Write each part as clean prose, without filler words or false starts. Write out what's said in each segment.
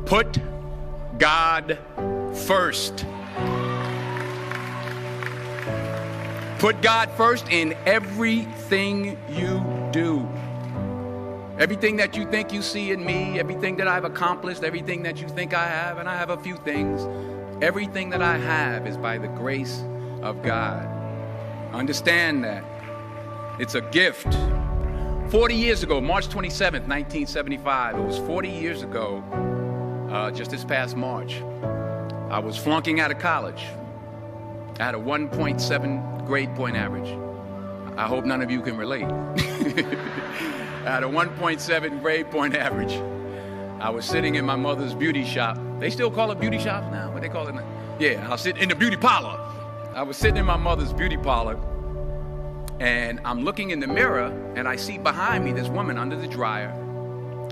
Put God first. Put God first in everything you do. Everything that you think you see in me, everything that I've accomplished, everything that you think I have, and I have a few things, everything that I have is by the grace of God. Understand that. It's a gift. 40 years ago, March 27th, 1975, it was 40 years ago, just this past March, I was flunking out of college. I had a 1.7 grade point average. I hope none of you can relate. I had a 1.7 grade point average. I was sitting in my mother's beauty shop. They still call it beauty shops now? What they call it now? Yeah, I was sitting in the beauty parlor. I was sitting in my mother's beauty parlor, and I'm looking in the mirror, and I see behind me this woman under the dryer.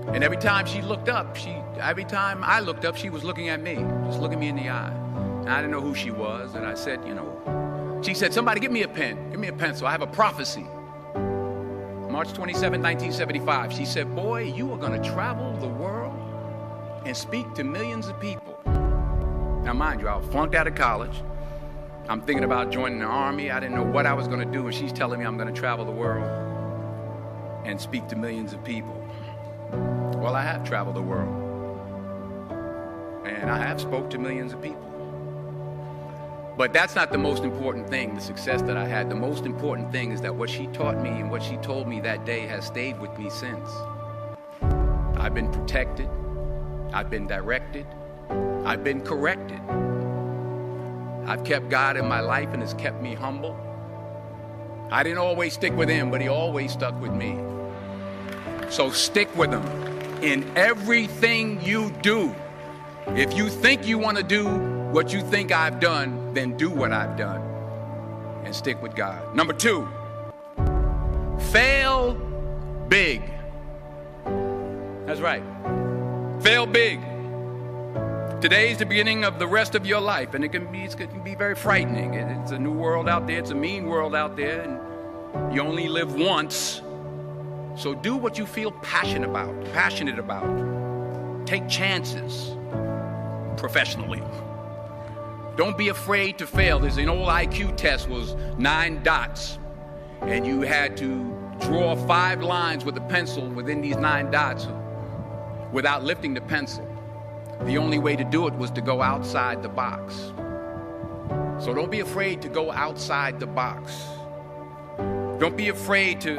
And every time she looked up, every time I looked up, she was looking at me, just looking me in the eye. And I didn't know who she was, and I said, she said, somebody give me a pen, give me a pencil, I have a prophecy. March 27, 1975, she said, boy, you are going to travel the world and speak to millions of people. Now, mind you, I was flunked out of college. I'm thinking about joining the army. I didn't know what I was going to do, and she's telling me I'm going to travel the world and speak to millions of people. Well, I have traveled the world, and I have spoke to millions of people. But that's not the most important thing, the success that I had. The most important thing is that what she taught me and what she told me that day has stayed with me since. I've been protected. I've been directed. I've been corrected. I've kept God in my life, and it's kept me humble. I didn't always stick with him, but he always stuck with me. So stick with him in everything you do. If you think you want to do what you think I've done, then do what I've done and stick with God. Number 2, fail big. That's right. Fail big. Today is the beginning of the rest of your life, and it can be very frightening. It's a new world out there. It's a mean world out there, and you only live once. So do what you feel passionate about. Take chances professionally. Don't be afraid to fail. There's an old IQ test, was 9 dots, and you had to draw 5 lines with a pencil within these 9 dots without lifting the pencil. The only way to do it was to go outside the box. So don't be afraid to go outside the box. Don't be afraid to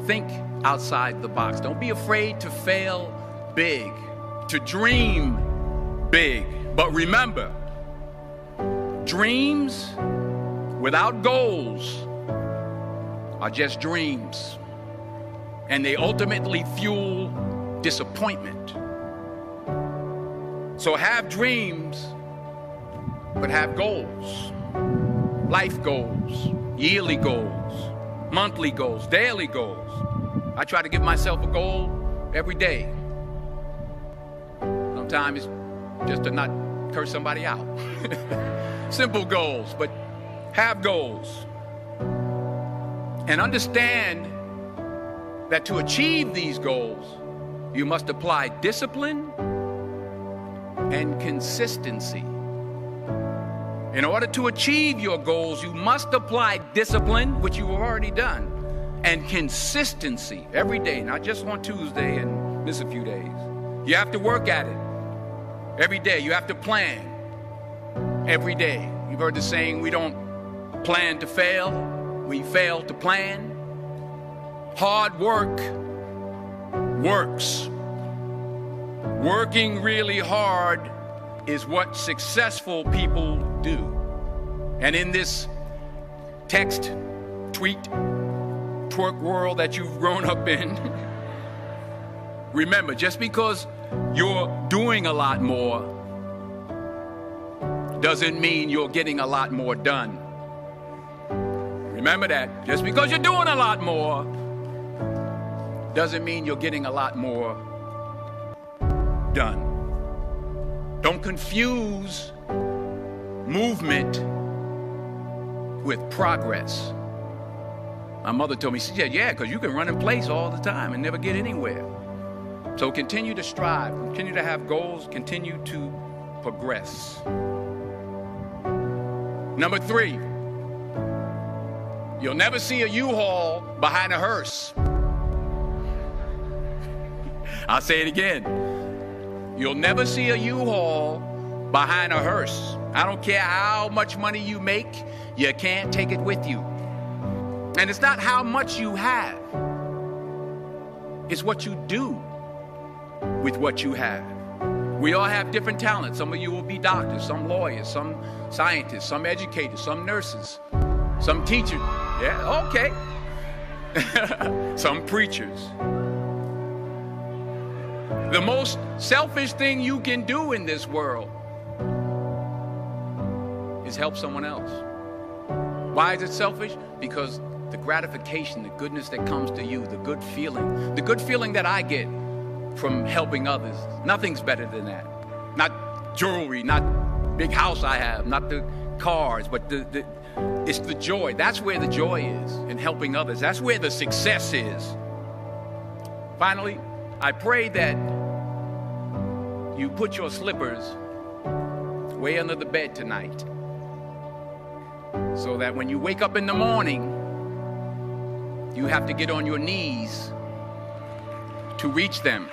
think outside the box. Don't be afraid to fail big, to dream big. But remember, dreams without goals are just dreams, and they ultimately fuel disappointment. So have dreams, but have goals. Life goals, yearly goals, monthly goals, daily goals. I try to give myself a goal every day. Sometimes it's just to not curse somebody out. Simple goals, but have goals. And understand that to achieve these goals, you must apply discipline and consistency. In order to achieve your goals, you must apply discipline, which you have already done, and consistency every day, not just on Tuesday and miss a few days. You have to work at it every day. You have to plan every day. You've heard the saying, we don't plan to fail, we fail to plan. Hard work works. Working really hard is what successful people do. And in this text, tweet, twerk world that you've grown up in, remember, just because you're doing a lot more doesn't mean you're getting a lot more done. Remember that. Just because you're doing a lot more doesn't mean you're getting a lot more done. Don't confuse movement with progress. My mother told me, she said, yeah, because you can run in place all the time and never get anywhere. So continue to strive, continue to have goals, continue to progress. Number 3, you'll never see a U-Haul behind a hearse. I'll say it again. You'll never see a U-Haul behind a hearse. I don't care how much money you make, you can't take it with you. And it's not how much you have. It's what you do with what you have. We all have different talents. Some of you will be doctors, some lawyers, some scientists, some educators, some nurses, some teachers. Yeah, okay. Some preachers. The most selfish thing you can do in this world is help someone else. Why is it selfish? Because the gratification, the goodness that comes to you, the good feeling that I get from helping others, nothing's better than that. Not jewelry, not big house I have, not the cars, but it's the joy. That's where the joy is, in helping others. That's where the success is. Finally, I pray that you put your slippers way under the bed tonight, so that when you wake up in the morning, you have to get on your knees to reach them.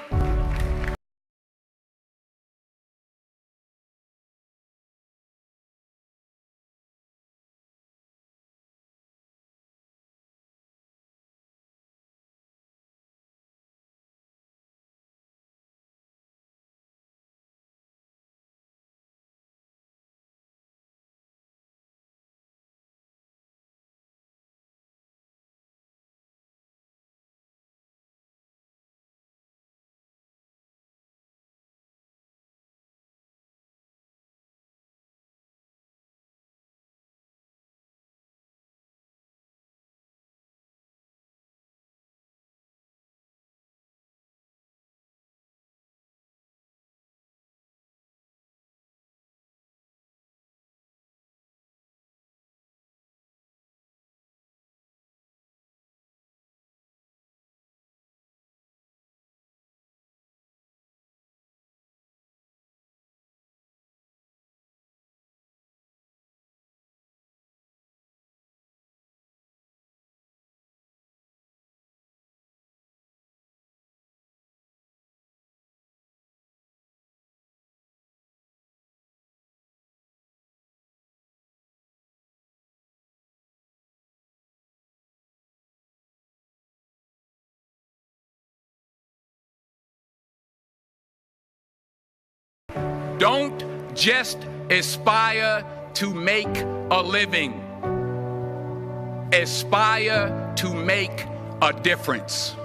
Don't just aspire to make a living. Aspire to make a difference.